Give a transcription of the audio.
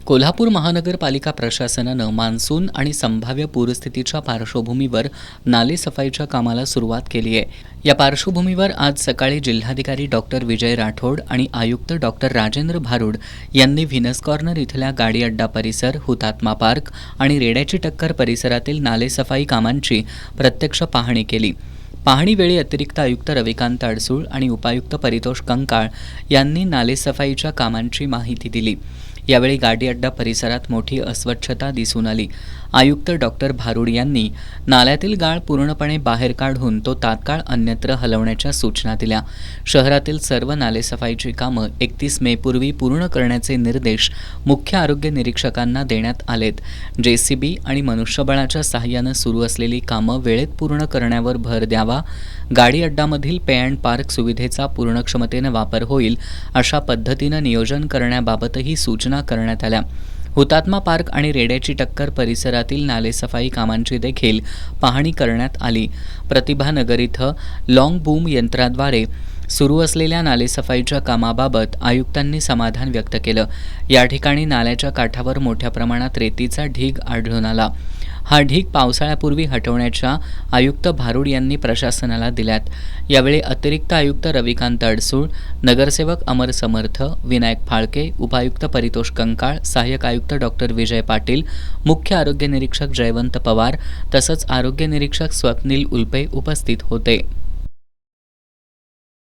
कोल्हापूर महानगरपालिका प्रशासनानं मान्सून आणि संभाव्य पूरस्थितीच्या पार्श्वभूमीवर नालेसफाईच्या कामाला सुरुवात केली आहे। या पार्श्वभूमीवर आज सकाळी जिल्हाधिकारी डॉक्टर विजय राठोड आणि आयुक्त डॉक्टर राजेंद्र भारुड यांनी व्हीनस कॉर्नर इथल्या गाडी अड्डा परिसर, हुतात्मा पार्क आणि रेड्याची टक्कर परिसरातील नालेसफाई कामांची प्रत्यक्ष पाहणी केली। पाहणीवेळी अतिरिक्त आयुक्त रविकांत अडसूळ आणि उपायुक्त परितोष कंकाळ यांनी नालेसफाईच्या कामांची माहिती दिली। यावेळी गाडी अड्डा परिसरात मोठी अस्वच्छता दिसून आली। आयुक्त डॉक्टर भारुड यांनी नाल्यातील गाळ पूर्णपणे बाहेर काढून तो तात्काळ अन्यत्र हलवण्याच्या सूचना दिल्या। शहरातील सर्व नालेसफाईची कामं 31 मे पूर्वी पूर्ण करण्याचे निर्देश मुख्य आरोग्य निरीक्षकांना देण्यात आलेत। जेसीबी आणि मनुष्यबळाच्या सहाय्यानं सुरू असलेली कामं वेळेत पूर्ण करण्यावर भर द्यावा। गाडी अड्डामधील पे अँड पार्क सुविधेचा पूर्ण क्षमतेने वापर होईल अशा पद्धतीनं नियोजन करण्याबाबतही सूचना करण्यात आल्या। हुतात्मा पार्क आणि रेड्याची टक्कर परिसरातील नालेसफाई कामांची देखील पाहणी करण्यात आली। प्रतिभानगर इथं लॉंग बूम यंत्राद्वारे सुरू असलेल्या नालेसफाईच्या कामाबाबत आयुक्तांनी समाधान व्यक्त केलं। या ठिकाणी नाल्याच्या काठावर मोठ्या प्रमाणात रेतीचा ढीग आढळून आला। हा ढीग पावसाळ्यापूर्वी हटवण्याच्या आयुक्त भारुड यांनी प्रशासनाला दिल्यात। यावेळी अतिरिक्त आयुक्त रविकांत अडसूळ, नगरसेवक अमर समर्थ, विनायक फाळके, उपायुक्त परितोष कंकाळ, सहाय्यक आयुक्त डॉक्टर विजय पाटील, मुख्य आरोग्य निरीक्षक जयवंत पवार तसंच आरोग्य निरीक्षक स्वप्नील उल्पे उपस्थित होते।